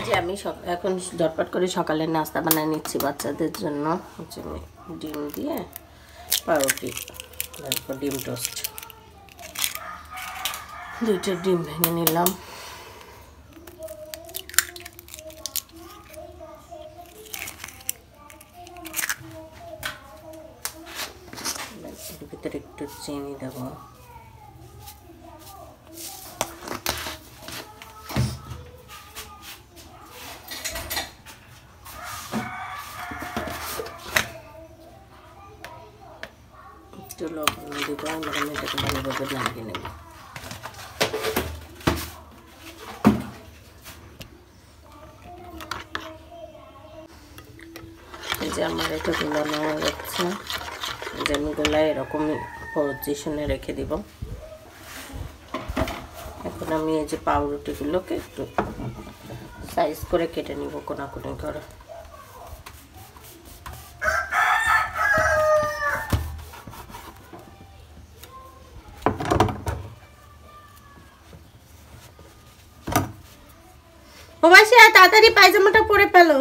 যে আমি এখন ঝটপট করে সকালে নাস্তা বানিয়ে নিচ্ছি বাচ্চাদের জন্য। হচ্ছে আমি ডিম দিয়ে পাউরুটি, তারপর ডিম টোস্ট, 2টা ডিম ভেঙে নিলাম। এর ভিতরে একটু চিনি দেবো। একটু লবণ দিব, আমি এটাকে ভালোভাবে লাগিয়ে নেব। এই যে আমার এটা গোলানো হয়ে যাচ্ছে, যে আমি গোলায় এরকমই পজিশনে রেখে দিব। এখন আমি এই যে পাউরুটিগুলোকে একটু সাইজ করে কেটে নিব, কোনাকুনি করে। প্রবাসী তাড়াতাড়ি পায়জামাটা পরে ফেলো।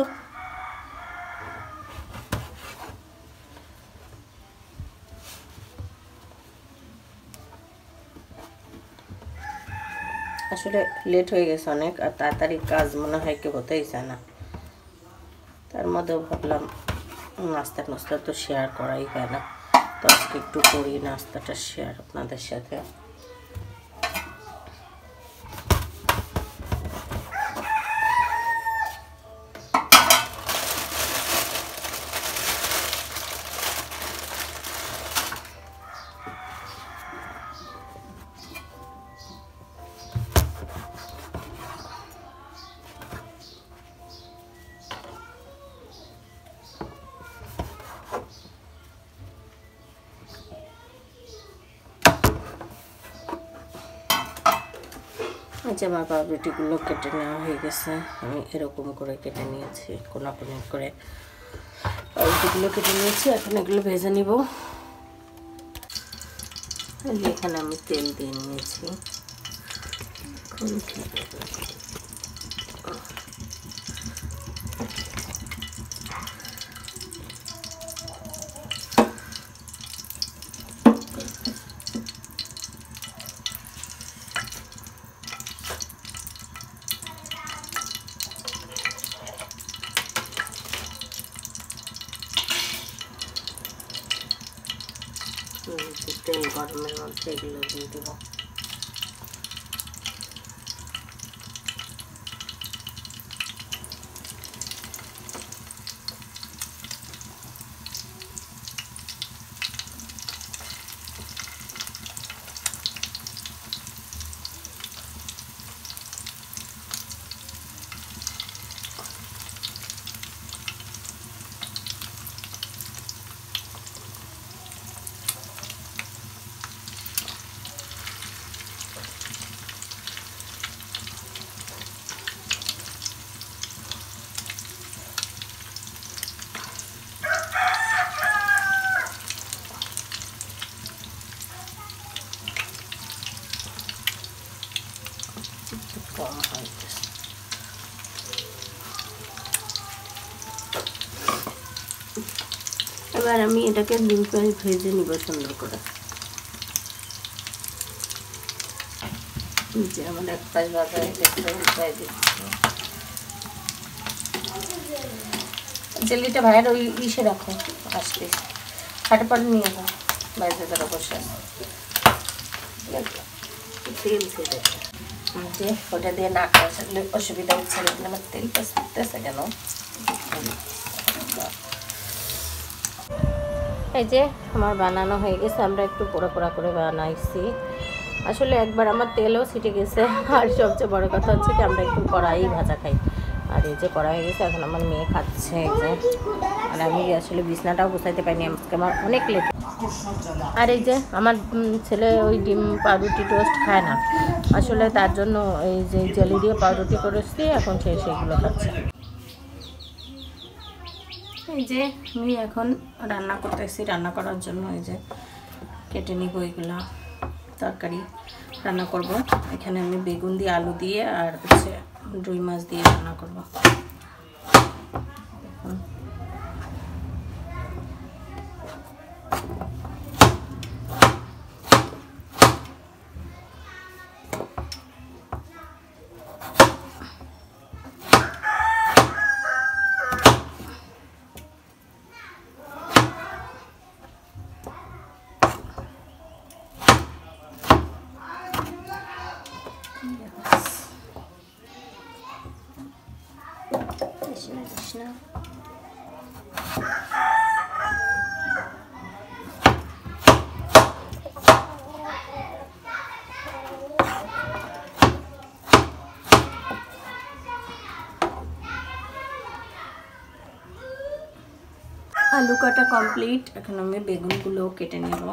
আসলে লেট হয়ে গেছে অনেক, আর তাড়াতাড়ি কাজ মনে হয় কি হতেই চায় না। তার মধ্যেও ভাবলাম নাস্তা তো শেয়ার করাই হয় না, তো আজকে একটু করি নাস্তাটা শেয়ার আপনাদের সাথে। যে আমার পাউরুটিগুলো কেটে নেওয়া হয়ে গেছে, আমি এরকম করে কেটে নিয়েছি, কোনাকুনি করে পাউরুটিগুলো কেটে নিয়েছি। এখন এগুলো ভেজে নিব। এখানে আমি তেল দিয়ে নিয়েছি। তেল গরমের মধ্যে এগুলো দিয়ে দেবো। কম হয়, এবার আমি এটাকে ডিম ফ্রাই ভেজে নিব সুন্দর করে। যে আমার এক পাশ ভাজা হয়ে গেছে, উল্টাই দিচ্ছি। জেলিটা ভাইয়ের ওই ইসে রাখো, আসতে হাটে পরে নিয়ে যাও, বাইরে তারা বসে তেল ছেড়ে। যে ওটা দিয়ে না আসলে অসুবিধা হচ্ছে না, আমার তেল পচতেছে কেন। এই যে আমার বানানো হয়ে গেছে, আমরা একটু পোড়া পোড়া করে বানাইছি। আসলে একবার আমার তেলও ছিটে গেছে, আর সবচেয়ে বড় কথা হচ্ছে কি আমরা একটু কড়াই ভাজা খাই। আর এই যে কড়া হয়ে গেছে, এখন আমার মেয়ে খাচ্ছে। এই যে, আর আমি আসলে বিছনাটাও গুছাইতে পারিনি, আমার অনেক লেট। আর এই যে আমার ছেলে ওই ডিম পাউরুটি টোস্ট খায় না, আসলে তার জন্য এই যে জেলি দিয়ে পাউরুটি করেছি, এখন সেগুলো খাচ্ছে। এই যে আমি এখন রান্না করতেছি, রান্না করার জন্য এই যে কেটে নিব এগুলা, তরকারি রান্না করব। এখানে আমি বেগুন দিয়ে, আলু দিয়ে আর হচ্ছে রুই মাছ দিয়ে রান্না করব। Krishna. আলু কাটা কমপ্লিট। এখন আমি বেগুনগুলো কেটে নেব।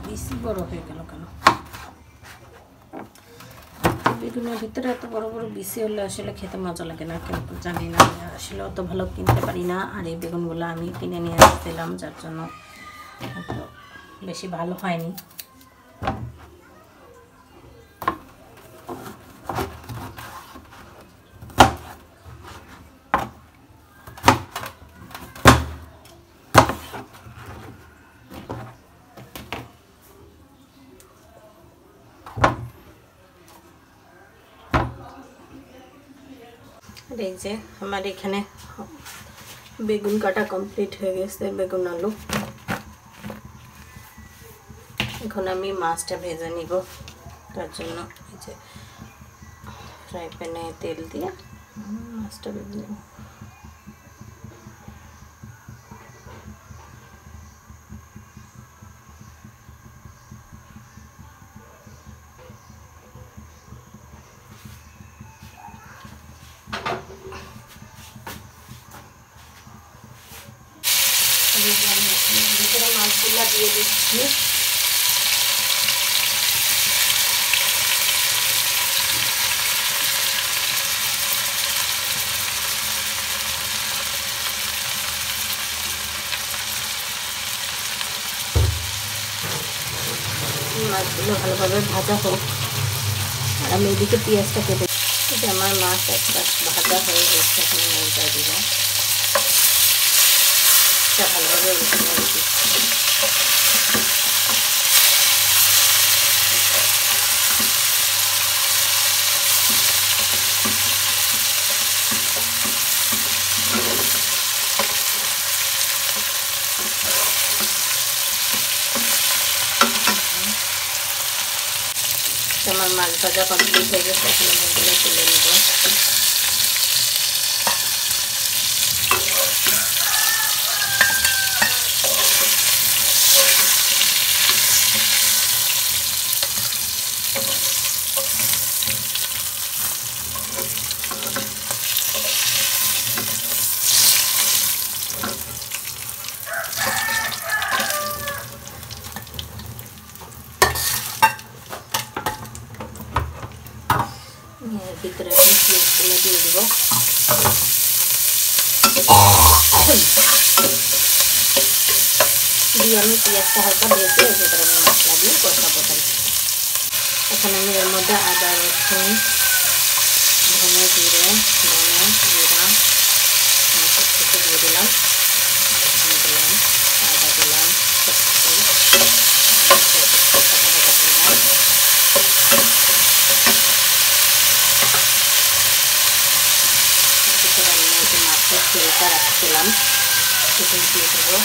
বেশি বড় হয়ে গেল কেন? বেগুনের ভিতরে এত বড় বড় বিসি হলে আসলে খেতে মজা লাগে না, কিন্তু জানি না, আসলে অত ভালো কিনতে পারি না। আর এই বেগুনগুলো আমি কিনে নিয়ে আসছিলাম, যার জন্য বেশি ভালো হয়নি। এই যে আমার এখানে বেগুন কাটা কমপ্লিট হয়ে গেছে, বেগুন আলু। এখন আমি মাছটা ভেজে নিব, তার জন্য এই যে ফ্রাই প্যানে তেল দিয়ে মাছটা ভেজে নেব। ভিতরে মাছগুলো দিয়ে দিচ্ছি। মাছগুলো ভালোভাবে ভাজা হোক, আর আমি এদিকে পেঁয়াজটা কেটে দিচ্ছি। আমার মাছ একটা ভাজা হয়ে গেছে, এখন উল্টা দিব। ভালোভাবে উল্টে দিচ্ছি। আমার মাছ ভাজা কমপ্লিট হয়ে গেছে, এখন আমি এগুলো তুলে নেব। ভিতরে আমি পেঁয়াজগুলো দিয়ে দেবো। দিয়ে আমি পেঁয়াজটা হালকা ভেজে ভিতরে আমি মশলা দিয়ে কষাবো। এখন আমি এর মধ্যে আদা, রসুন, ধনে জিরা সব কিছু দিয়ে দিলাম। রসুন দিলাম, আদা দিলাম, মাছের তেলটা রাখছিলাম, সেটা দিয়ে দেবো।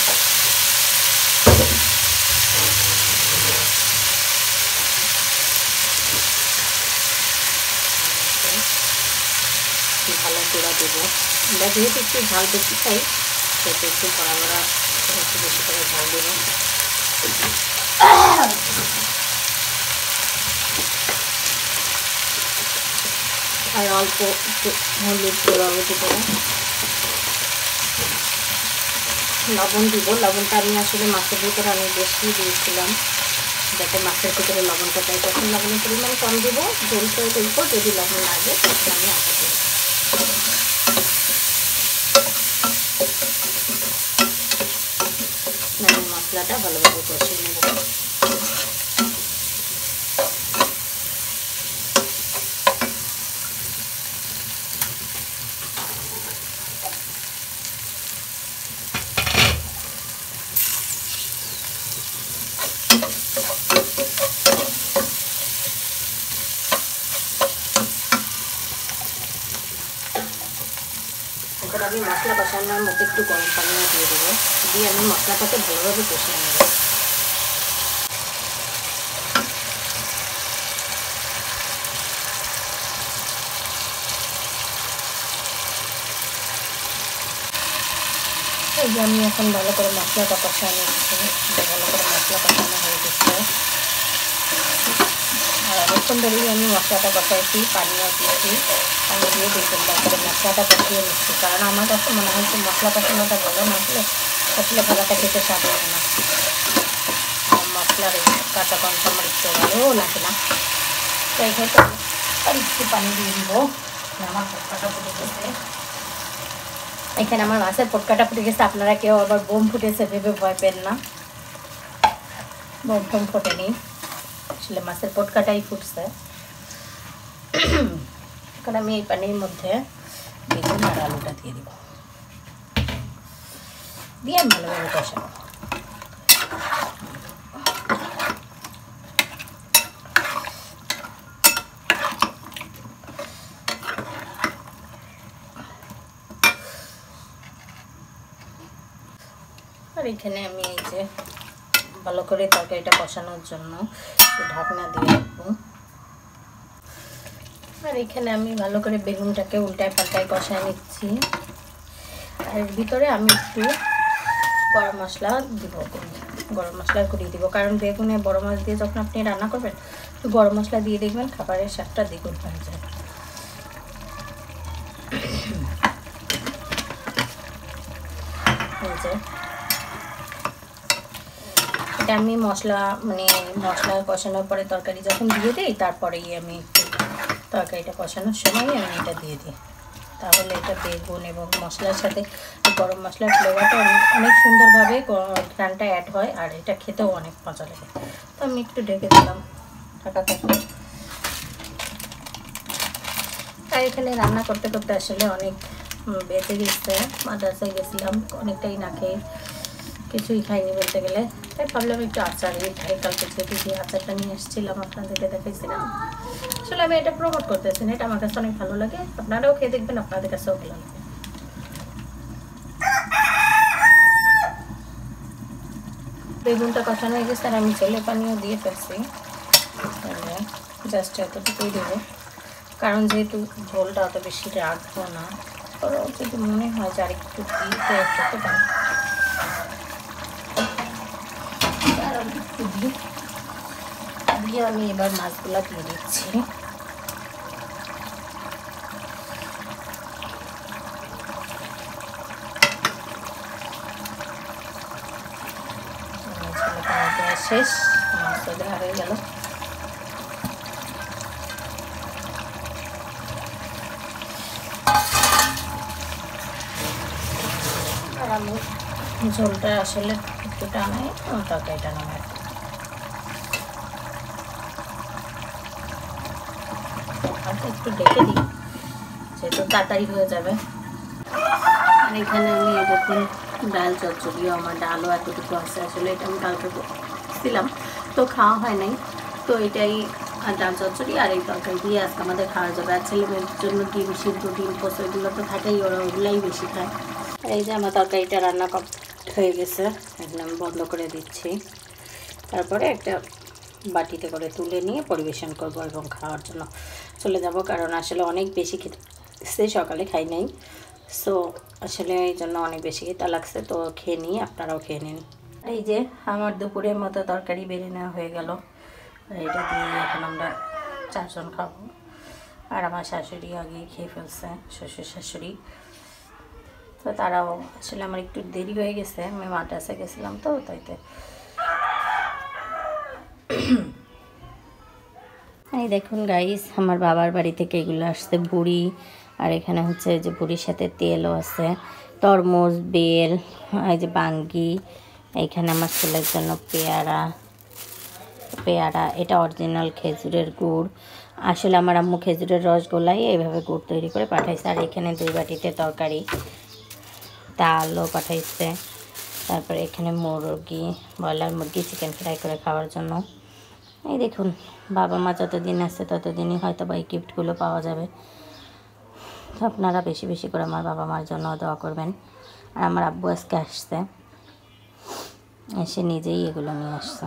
ভালো গুঁড়া দেবো। আমরা যেহেতু একটু ঝাল বেশি খাই, সেটা একটু ভরা ভরা একটু বেশি করে ঝাল দেবো। আর অল্প একটু হলুদ গুঁড়াও দেবো, লবণ দিব। লবণটা আমি আসলে মাছের ভিতরে অনেক বেশি দিয়েছিলাম, যাতে মাছের ভিতরে লবণটা পাই। তখন লবণের পরিমাণ কম দিব, ঝোল করে দেখবো, যদি লবণ লাগে তখন আমি আগে দেবো। মশলা মশলাটা ভালোভাবে কষিয়ে নেব। আমি মশলা কষানোর মধ্যে একটু গরম পানিও দিয়ে দেবো, দিয়ে আমি মশলাটাকে ভালোভাবে কষিয়ে নেব। এই যে আমি এখন ভালো করে মশলাটা কষানো নিচ্ছি, ভালো করে মশলা কষানো হয়ে গেছে। আর অনেকক্ষণ ধরেই আমি মশলাটা কষাইছি, পানিও দিয়েছি, পানি দিয়ে দেখুন তারপরে মশলাটা কষিয়ে নিচ্ছি, কারণ আমার কাছে মনে হচ্ছে মশলা কষানোটা ভালো না হলে আসলে ভাজাটা খেতে স্বাদ লাগে না। মশলার কাঁচা গন্ধ আমার একটু ভালো লাগে না, তাই হয়তো আর একটু পানি দিয়ে দিব। আমার পটকাটা ফুটে গেছে, এখানে আমার মাছের পটকাটা ফুটে গেছে। আপনারা কেউ আবার বোম ফুটেছে ভেবে ভয় পেন না, বোম ফোম ফোটেনি, আসলে মাছের পটকাটাই ফুটছে। এখন আমি এই পানির মধ্যে বেগুন আর আলুটা দিয়ে দিব, দিয়ে আমি ভালোভাবে কষাবো। আর এখানে আমি এই যে ভালো করে তরকারিটা কষানোর জন্য একটু ঢাকনা দিয়ে রাখবো। আর এখানে আমি ভালো করে বেগুনটাকে উল্টায় পাল্টায় কষায় নিচ্ছি। আর এর ভিতরে আমি একটু গরম মশলা দিব, গরম মশলার গুঁড়ি দিব, কারণ বেগুনে বড় মাছ দিয়ে যখন আপনি রান্না করবেন একটু গরম মশলা দিয়ে দেখবেন খাবারের স্বাদটা দ্বিগুণ হয়ে যায়। এটা আমি মশলা মশলা কষানোর পরে তরকারি যখন দিয়ে দিই তারপরেই আমি তরকারিটা কষানোর সময় আমি এটা দিয়ে দিই, তাহলে এটা বেগুন এবং মশলার সাথে গরম মশলার ফ্লেভারটা অনেক সুন্দরভাবে ঘ্রাণটা অ্যাড হয়, আর এটা খেতেও অনেক মজা লাগে। তো আমি একটু ঢেকে দিলাম ঢাকা থাকলে। আর এখানে রান্না করতে করতে আসলে অনেক বেঁচে গেছে, মাদ্রাসায় গেছিলাম অনেকটাই না খেয়ে, কিছুই খাইনি বলতে গেলে, তাই ভাবলাম একটু আচারই খাই। কালকে যেহেতু যে আচারটা নিয়ে এসেছিলাম আপনাদেরকে দেখাইছিলাম, আসলে আমি এটা প্রমোট করতেছি না, এটা আমার কাছে অনেক ভালো লাগে, আপনারাও খেয়ে দেখবেন, আপনাদের কাছেও ভালো লাগে। বেগুনটা কষানো হয়ে গেছে আর আমি ছেলে পানিও দিয়ে ফেলছি, জাস্ট এতটুকুই দেবো, কারণ যেহেতু ঝোলটা অত বেশি রাখবো না, যদি মনে হয় যে আর একটু দিতে খেতে পারে দিয়ে আমি এবার মাছগুলো দিয়ে দিচ্ছি। শেষ, মাছ দেওয়া হয়ে গেল। আর আমি ঝোলটা আসলে একটু টানাই, তরকারিটা নামাই একটু ডেকে দিই, সেহেতু তাড়াতাড়ি হয়ে যাবে। আর এখানে আমি দেখুন ডাল চচ্চড়িও, আমার ডালও এতটুকু আছে, আসলে এটা আমি কালকে ছিলাম তো খাওয়া হয় নাই, তো এটাই ডাল চচ্চড়ি আর এই তরকারি দিয়ে আজকে আমাদের খাওয়া যাবে। আর ছেলে মেয়ের জন্য ডিম সিদ্ধ, ডিম পোস্ত এগুলো তো থাকেই, ওরা ওগুলাই বেশি খায়। এই যে আমার তরকারিটা রান্না হয়ে গেছে, এখন আমি বন্ধ করে দিচ্ছি, তারপরে একটা বাটিতে করে তুলে নিয়ে পরিবেশন করব এবং খাওয়ার জন্য চলে যাব, কারণ আসলে অনেক বেশি খেতে সকালে খাই নাই, সো আসলে এই জন্য অনেক বেশি খেতে লাগছে, তো খেয়ে নিই, আপনারাও খেয়ে নিন। এই যে আমার দুপুরের মতো তরকারি বেড়ে নেওয়া হয়ে গেল, এটা দিয়ে এখন আমরা 4 জন খাবো। আর আমার শাশুড়ি আগে খেয়ে ফেলছে, শ্বশুর শাশুড়ি, তো তারাও, আসলে আমার একটু দেরি হয়ে গেছে, আমি মাদ্রাসায় গেছিলাম তো তাইতে। এই দেখুন গাইস, আমার বাবার বাড়ি থেকে এগুলো আসছে, বুড়ি, আর এখানে হচ্ছে যে বুড়ির সাথে তেলও আছে, তরমুজ, বেল, এই যে বাঙ্গি, এইখানে আমার ছেলের জন্য পেয়ারা, এটা অরিজিনাল খেজুরের গুড়। আসলে আমার আম্মু খেজুরের রস গোলাই এইভাবে গুড় তৈরি করে পাঠাইছে। আর এখানে 2 বাটিতে তরকারি, ডালও পাঠাইছে। তারপরে এখানে মুরগি, ব্রয়লার মুরগি চিকেন ফ্রাই করে খাওয়ার জন্য। এই দেখুন, বাবা মা যতদিন আছে ততদিনই হয়তো বা এই গিফটগুলো পাওয়া যাবে। তো আপনারা বেশি বেশি করে আমার বাবা মার জন্য দোয়া করবেন। আর আমার আব্বু আজকে আসছে, এসে নিজেই এগুলো নিয়ে আসছে।